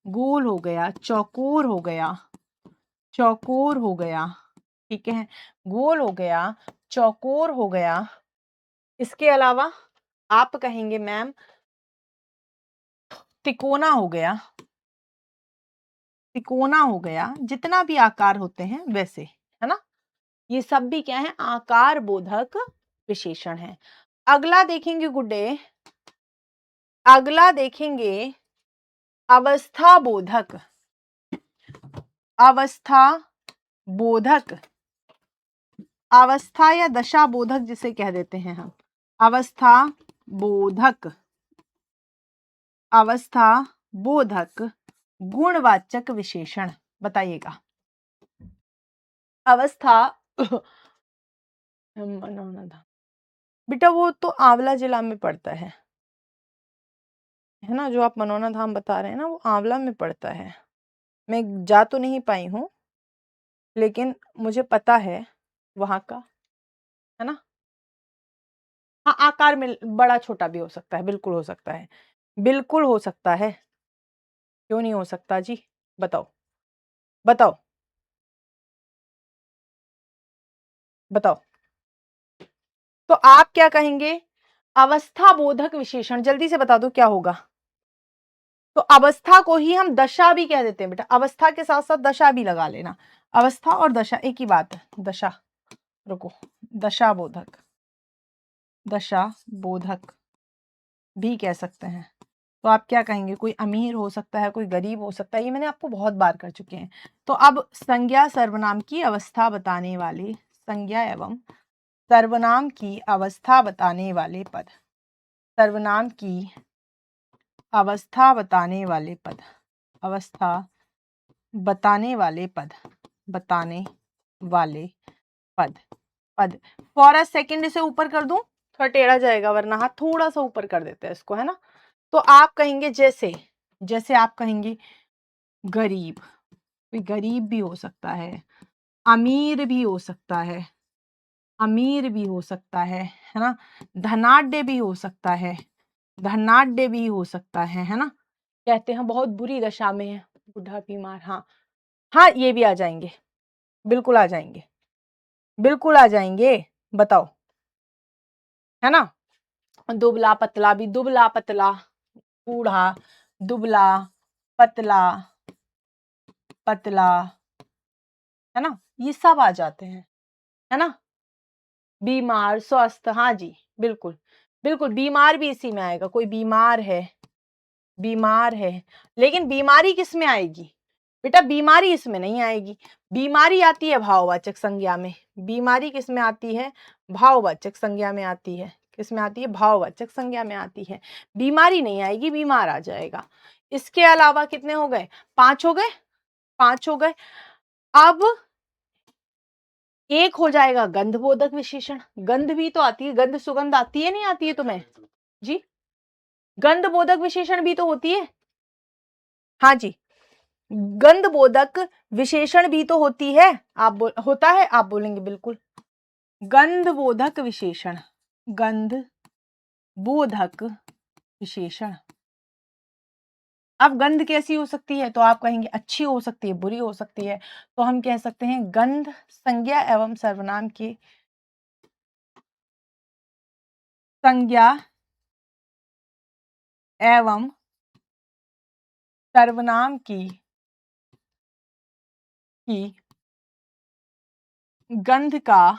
गोल हो गया, चौकोर हो गया, चौकोर हो गया, ठीक है, गोल हो गया, चौकोर हो गया। इसके अलावा आप कहेंगे मैम तिकोना हो गया, तिकोना हो गया, जितना भी आकार होते हैं वैसे, है ना? ये सब भी क्या है? आकार बोधक विशेषण है। अगला देखेंगे गुड्डे, अगला देखेंगे अवस्था बोधक। अवस्था बोधक, अवस्था या दशा बोधक जिसे कह देते हैं हम। अवस्था बोधक, अवस्था बोधक गुणवाचक विशेषण। बताइएगा। अवस्था मनोना था बेटा, वो तो आंवला जिला में पड़ता है ना? जो आप मनोना धाम बता रहे हैं ना, वो आंवला में पड़ता है। मैं जा तो नहीं पाई हूँ, लेकिन मुझे पता है वहां का, है ना? हाँ, आकार में बड़ा छोटा भी हो सकता है, बिल्कुल हो सकता है, बिल्कुल हो सकता है। क्यों नहीं हो सकता जी? बताओ, बताओ, बताओ। तो आप क्या कहेंगे? अवस्था बोधक विशेषण। जल्दी से बता दो क्या होगा? तो अवस्था को ही हम दशा भी कह देते हैं बेटा, अवस्था के साथ साथ दशा भी लगा लेना। अवस्था और दशा एक ही बात है। दशा, रुको, दशा बोधक, दशा बोधक भी कह सकते हैं। तो आप क्या कहेंगे? कोई अमीर हो सकता है, कोई गरीब हो सकता है, ये मैंने आपको बहुत बार कर चुके हैं। तो अब संज्ञा सर्वनाम की अवस्था बताने वाले, संज्ञा एवं सर्वनाम की अवस्था बताने वाले पद, सर्वनाम की अवस्था बताने वाले पद, अवस्था बताने वाले पद, बताने वाले पद, पद। फॉर अ सेकेंड इसे ऊपर कर दूं थोड़ा टेढ़ा जाएगा, वरना हाथ थोड़ा सा ऊपर कर देते हैं इसको, है ना। तो आप कहेंगे जैसे, जैसे आप कहेंगे गरीब, गरीब भी हो सकता है, अमीर भी हो सकता है, अमीर भी हो सकता है ना। धनाढ्य भी हो सकता है, धनाढ्य भी हो सकता है ना। कहते हैं बहुत बुरी दशा में है, बूढ़ा बीमार, हाँ हाँ ये भी आ जाएंगे, बिल्कुल आ जाएंगे, बिल्कुल आ जाएंगे, बताओ, है ना। दुबला पतला भी, दुबला पतला, बूढ़ा, दुबला, पतला, पतला, है ना, ये सब आ जाते हैं, है ना। बीमार, स्वस्थ, हाँ जी, बिल्कुल बिल्कुल, बीमार भी इसी में आएगा। कोई बीमार है, बीमार है, लेकिन बीमारी किस में आएगी बेटा, बीमारी इसमें नहीं आएगी। बीमारी आती है भाववाचक संज्ञा में, बीमारी किस में आती है, भाववाचक संज्ञा में आती है। किस में आती है, भाववाचक संज्ञा में आती है। बीमारी नहीं आएगी, बीमार आ जाएगा। इसके अलावा कितने हो गए, 5 हो गए, 5 हो गए। अब एक हो जाएगा गंधबोधक विशेषण। गंध भी तो आती है, गंध सुगंध आती है, नहीं आती है तुम्हें जी, गंधबोधक विशेषण भी तो होती है, हाँ जी, गंधबोधक विशेषण भी तो होती है। आप होता है, आप बोलेंगे बिल्कुल, गंधबोधक विशेषण, गंधबोधक विशेषण। अब गंध कैसी हो सकती है, तो आप कहेंगे अच्छी हो सकती है, बुरी हो सकती है। तो हम कह सकते हैं गंध संज्ञा एवं सर्वनाम की संज्ञा एवं सर्वनाम की गंध का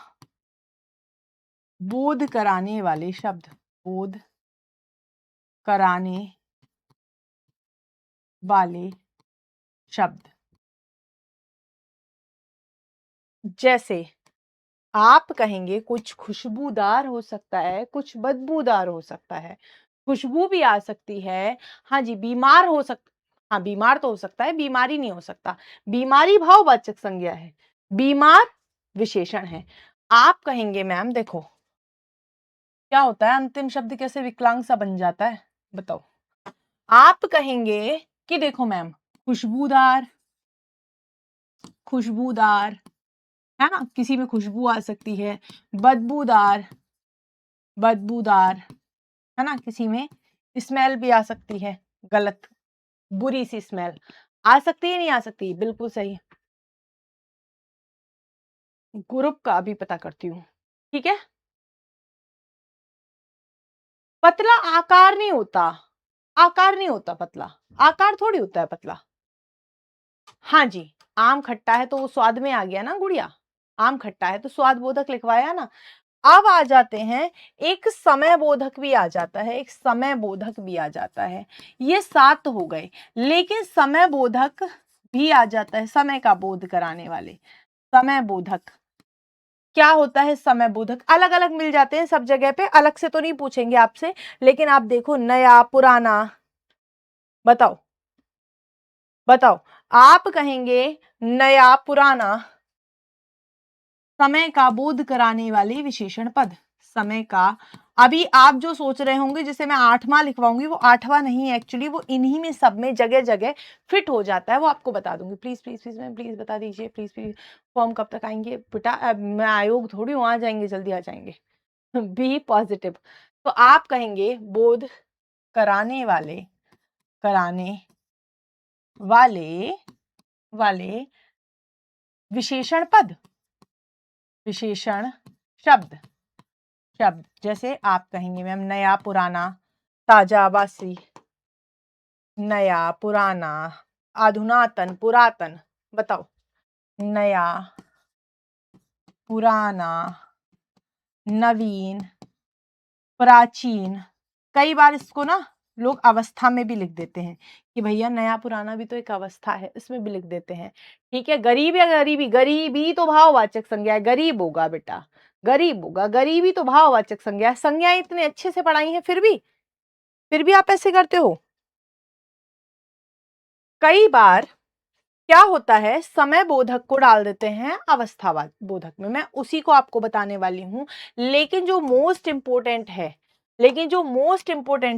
बोध कराने वाले शब्द, बोध कराने वाले शब्द। जैसे आप कहेंगे कुछ खुशबूदार हो सकता है, कुछ बदबूदार हो सकता है, खुशबू भी आ सकती है, हाँ जी, बीमार हो सकता, हाँ बीमार तो हो सकता है, बीमारी नहीं हो सकता। बीमारी भाववाचक संज्ञा है, बीमार विशेषण है। आप कहेंगे मैम देखो क्या होता है, अंतिम शब्द कैसे विकलांग सा बन जाता है, बताओ। आप कहेंगे कि देखो मैम, खुशबूदार, खुशबूदार, है ना, किसी में खुशबू आ सकती है। बदबूदार, बदबूदार, है ना, किसी में स्मेल भी आ सकती है, गलत, बुरी सी स्मेल आ सकती है, नहीं आ सकती, बिल्कुल सही। ग्रुप का अभी पता करती हूँ, ठीक है। पतला आकार नहीं होता, आकार नहीं होता पतला, आकार थोड़ी होता है पतला। हाँ जी, आम खट्टा है तो वो स्वाद में आ गया ना गुड़िया, आम खट्टा है तो स्वाद बोधक लिखवाया ना। अब आ जाते हैं, एक समय बोधक भी आ जाता है, एक समय बोधक भी आ जाता है। ये 7 हो गए, लेकिन समय बोधक भी आ जाता है, समय का बोध कराने वाले। समय बोधक क्या होता है, समय बोधक अलग अलग मिल जाते हैं सब जगह पे, अलग से तो नहीं पूछेंगे आपसे, लेकिन आप देखो नया पुराना, बताओ, बताओ। आप कहेंगे नया पुराना, समय का बोध कराने वाले विशेषण पद, समय का। अभी आप जो सोच रहे होंगे जिसे मैं 8वां लिखवाऊंगी, वो 8वां नहीं है एक्चुअली, वो इन्हीं में सब में जगह जगह फिट हो जाता है, वो आपको बता दूंगी। Please please please ma'am, please बता दीजिए, प्लीज प्लीज। फॉर्म कब तक आएंगे बेटा, अब मैं आयोग थोड़ी हूँ, आ जाएंगे, जल्दी आ जाएंगे। Be positive. तो आप कहेंगे बोध कराने वाले, कराने वाले, वाले विशेषण पद, विशेषण शब्द, शब्द। जैसे आप कहेंगे मैम नया पुराना, ताजा बासी, नया पुराना, अधुनातन पुरातन, बताओ। नया पुराना, नवीन, प्राचीन। कई बार इसको ना लोग अवस्था में भी लिख देते हैं कि भैया नया पुराना भी तो एक अवस्था है, इसमें भी लिख देते हैं, ठीक है। गरीब या गरीबी, गरीबी तो भाववाचक संज्ञा है, गरीब होगा बेटा, गरीब होगा, गरीबी तो भाववाचक संज्ञा है। संज्ञाएं इतने अच्छे से पढ़ाई हैं, फिर भी आप ऐसे करते हो। कई बार क्या होता है, समय बोधक को डाल देते हैं अवस्था बोधक में, मैं उसी को आपको बताने वाली हूं। लेकिन जो मोस्ट इंपोर्टेंट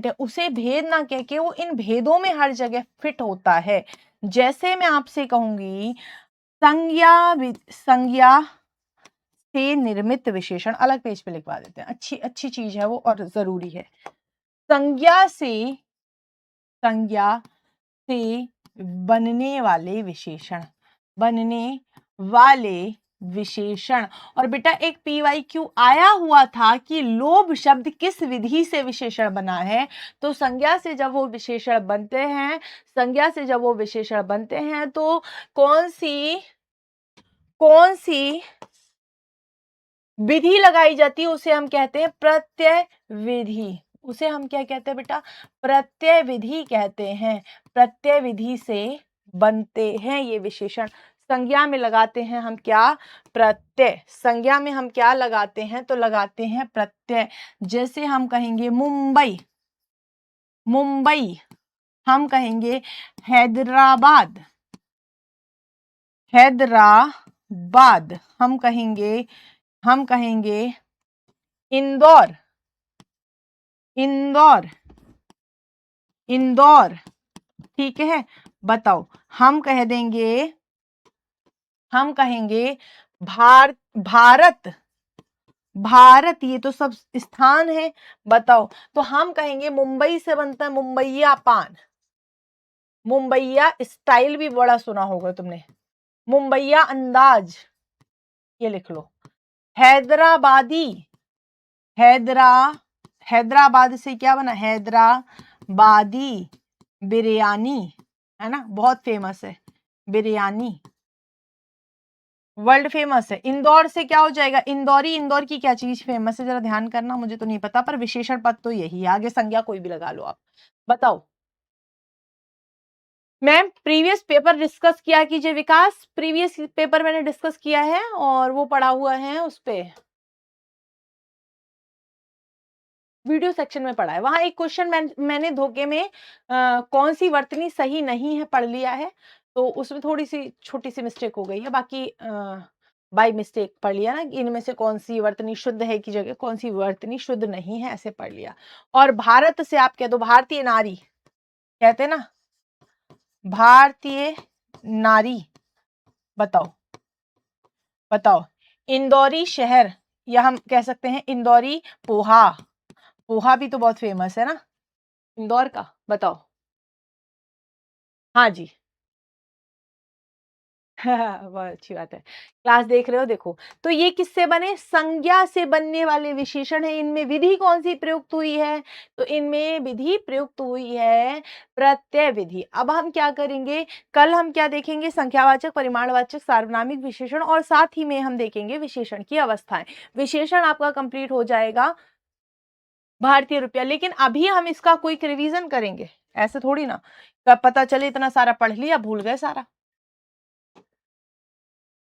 है उसे भेद ना कह के वो इन भेदों में हर जगह फिट होता है। जैसे मैं आपसे कहूंगी संज्ञा से निर्मित विशेषण, अलग पेज पे लिखवा देते हैं, अच्छी अच्छी चीज है वो और जरूरी है। संज्ञा से बनने वाले विशेषण। और बेटा एक PYQ आया हुआ था कि लोभ शब्द किस विधि से विशेषण बना है। तो संज्ञा से जब वो विशेषण बनते हैं तो कौन सी विधि लगाई जाती है, उसे हम कहते हैं प्रत्यय विधि। उसे हम क्या कहते हैं बेटा, प्रत्यय विधि कहते हैं। प्रत्यय विधि से बनते हैं ये विशेषण। संज्ञा में लगाते हैं हम क्या, प्रत्यय। संज्ञा में हम क्या लगाते हैं, तो लगाते हैं प्रत्यय। जैसे हम कहेंगे मुंबई, हम कहेंगे हैदराबाद, हम कहेंगे इंदौर, ठीक है। बताओ, हम कहेंगे भारत, ये तो सब स्थान है। बताओ, तो हम कहेंगे मुंबई से बनता है मुंबईया पान। मुंबईया स्टाइल भी बड़ा सुना होगा तुमने, मुंबईया अंदाज, ये लिख लो। हैदराबाद से क्या बना, हैदराबादी बिरयानी, है ना, बहुत फेमस है बिरयानी, वर्ल्ड फेमस है। इंदौर से क्या हो जाएगा, इंदौर की क्या चीज फेमस है, जरा ध्यान करना, मुझे तो नहीं पता, पर विशेषण पद तो यही है, आगे संज्ञा कोई भी लगा लो आप। बताओ मैम, प्रीवियस पेपर डिस्कस किया कीजिए विकास, प्रीवियस पेपर मैंने डिस्कस किया है और वो पढ़ा हुआ है, उस पे वीडियो सेक्शन में पढ़ा है। वहां एक क्वेश्चन मैंने धोखे में कौन सी वर्तनी सही नहीं है पढ़ लिया है, तो उसमें थोड़ी सी छोटी सी मिस्टेक हो गई है, बाकी बाय मिस्टेक पढ़ लिया ना, इनमें से कौन सी वर्तनी शुद्ध है की जगह कौन सी वर्तनी शुद्ध नहीं है, ऐसे पढ़ लिया। और भारत से आप कह दो भारतीय नारी, कहते हैं ना भारतीय नारी। बताओ इंदौरी शहर, या हम कह सकते हैं इंदौरी पोहा, पोहा भी तो बहुत फेमस है ना इंदौर का। बताओ, हाँ जी। बहुत अच्छी बात है, क्लास देख रहे हो, देखो तो ये किससे बने, संज्ञा से बनने वाले विशेषण है। इनमें विधि कौन सी प्रयुक्त हुई है, तो इनमें विधि प्रयुक्त हुई है प्रत्यय विधि। अब हम क्या करेंगे, कल हम क्या देखेंगे, संख्यावाचक, परिमाणवाचक, सार्वनामिक विशेषण, और साथ ही में हम देखेंगे विशेषण की अवस्थाएं। विशेषण आपका कंप्लीट हो जाएगा भारतीय रुपया। लेकिन अभी हम इसका क्विक रिवीजन करेंगे, ऐसे थोड़ी ना कब पता चले इतना सारा पढ़ लिया भूल गए सारा।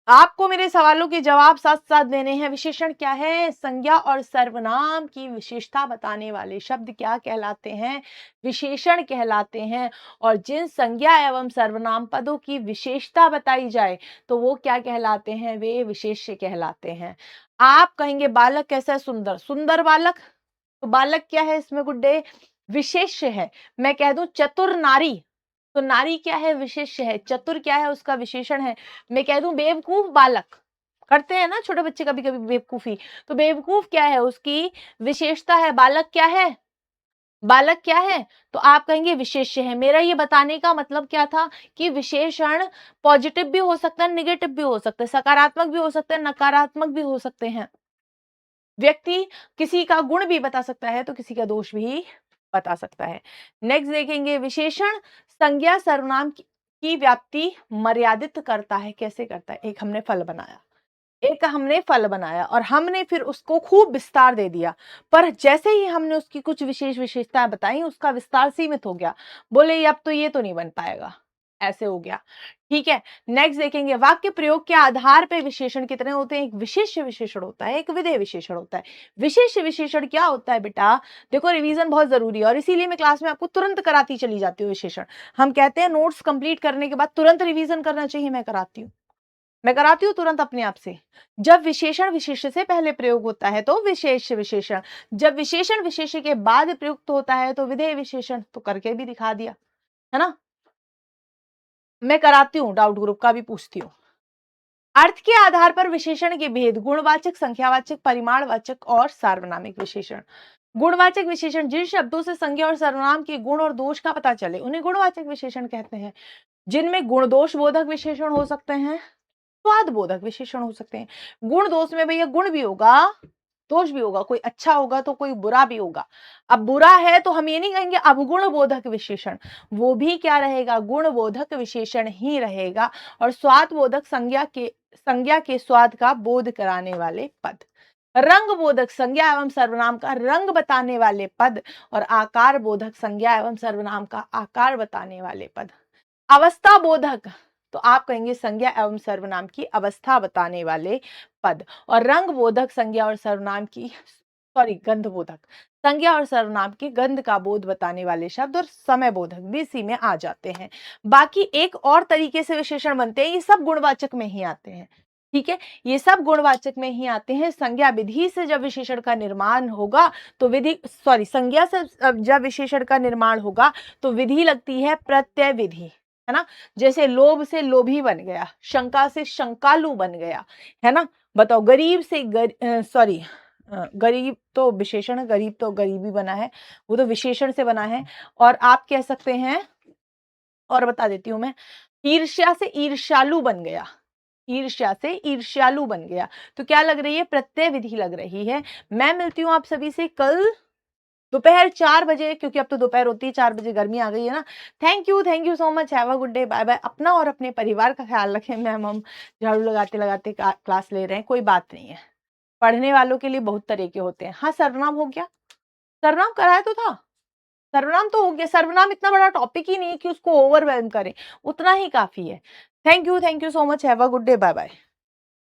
आपको मेरे सवालों के जवाब साथ साथ देने हैं। विशेषण क्या है, संज्ञा और सर्वनाम की विशेषता बताने वाले शब्द क्या कहलाते हैं, विशेषण कहलाते हैं। और जिन संज्ञा एवं सर्वनाम पदों की विशेषता बताई जाए तो वो क्या कहलाते हैं, वे विशेष्य कहलाते हैं। आप कहेंगे बालक कैसा है, सुंदर, सुंदर बालक, तो बालक क्या है इसमें गुड्डे, विशेष्य है। मैं कह दूं चतुर नारी, तो नारी क्या है, विशेष्य है। चतुर क्या है, उसका विशेषण है। मैं कह दूं बेवकूफ बालक, करते हैं ना छोटे बच्चे कभी कभी बेवकूफी, तो बेवकूफ क्या है, उसकी विशेषता है। बालक क्या है, तो आप कहेंगे विशेष्य है। मेरा ये बताने का मतलब क्या था कि विशेषण पॉजिटिव भी हो सकता है, नेगेटिव भी हो सकता है, सकारात्मक भी हो सकता है, नकारात्मक भी हो सकते हैं। व्यक्ति किसी का गुण भी बता सकता है तो किसी का दोष भी बता सकता है। नेक्स्ट देखेंगे, विशेषण संज्ञा सर्वनाम की व्याप्ति मर्यादित करता है। कैसे करता है, एक हमने फल बनाया और हमने फिर उसको खूब विस्तार दे दिया, पर जैसे ही हमने उसकी कुछ विशेषताएं बताई उसका विस्तार सीमित हो गया। बोले अब तो ये तो नहीं बन पाएगा, ऐसे हो गया। ठीक है, नेक्स्ट देखेंगे वाक्य प्रयोग के आधार पे विशेषण कितने होते हैं। एक विशिष्ट विशेषण होता है, एक विधेय विशेषण होता है। विशिष्ट विशेषण क्या होता है बेटा, देखो रिवीजन बहुत जरूरी है और इसीलिए मैं क्लास में आपको तुरंत कराती चली जाती हूँ विशेषण। हम कहते हैं नोट्स कंप्लीट करने के बाद तुरंत रिवीजन करना चाहिए, मैं कराती हूँ तुरंत अपने आप से। जब विशेषण विशेष्य से पहले प्रयोग होता है तो विशेष विशेषण, जब विशेषण विशेष्य के बाद प्रयुक्त होता है तो विधेय विशेषण। तो करके भी दिखा दिया है ना, मैं कराती हूँ, डाउट ग्रुप का भी पूछती हूँ। अर्थ के आधार पर विशेषण के भेद, गुणवाचक, संख्यावाचक, परिमाणवाचक और सार्वनामिक विशेषण। गुणवाचक विशेषण जिन शब्दों से संज्ञा और सर्वनाम के गुण और दोष का पता चले उन्हें गुणवाचक विशेषण कहते हैं। जिनमें गुण दोष बोधक विशेषण हो सकते हैं, स्वाद बोधक विशेषण हो सकते हैं। गुण दोष में भैया गुण भी होगा, दोष भी होगा, कोई अच्छा होगा तो कोई बुरा भी होगा। अब बुरा है तो हम ये नहीं कहेंगे अवगुण बोधक विशेषण, वो भी क्या रहेगा, गुण बोधक विशेषण ही रहेगा। और स्वाद बोधक संज्ञा के स्वाद का बोध कराने वाले पद। रंग बोधक संज्ञा एवं सर्वनाम का रंग बताने वाले पद और आकार बोधक संज्ञा एवं सर्वनाम का आकार बताने वाले पद। अवस्था बोधक तो आप कहेंगे संज्ञा एवं सर्वनाम की अवस्था बताने वाले पद। और रंग बोधक संज्ञा और सर्वनाम की गंध बोधक संज्ञा और सर्वनाम की गंध का बोध बताने वाले शब्द। और समय बोधक भी इसी में आ जाते हैं। बाकी एक और तरीके से विशेषण बनते हैं, ये सब गुणवाचक में ही आते हैं। ठीक है, ये सब गुणवाचक में ही आते हैं। संज्ञा विधि से जब विशेषण का निर्माण होगा तो संज्ञा से जब विशेषण का निर्माण होगा तो विधि लगती है प्रत्यय विधि, है ना। जैसे लोभ से लोभी बन गया, शंका से शंकालु बन गया, है ना। बताओ, गरीब से गरीब तो विशेषण है, गरीब तो गरीबी बना है, वो तो विशेषण से बना है। और आप कह सकते हैं, और बता देती हूं मैं, ईर्ष्या से ईर्ष्यालु बन गया, ईर्ष्या से ईर्ष्यालु बन गया। तो क्या लग रही है, प्रत्यय विधि लग रही है। मैं मिलती हूँ आप सभी से कल दोपहर 4 बजे, क्योंकि अब तो दोपहर होती है, 4 बजे गर्मी आ गई है ना। Thank you so much, have a good day, bye bye. अपना और अपने परिवार का ख्याल रखें। मैम हम झाड़ू लगाते लगाते क्लास ले रहे हैं, कोई बात नहीं है। पढ़ने वालों के लिए बहुत तरीके होते हैं। हाँ, सर्वनाम हो गया, सर्वनाम कराया तो था, सर्वनाम तो हो गया। सर्वनाम इतना बड़ा टॉपिक ही नहीं है कि उसको ओवरवेलम करें, उतना ही काफी है। Thank you so much, have a good day, bye bye.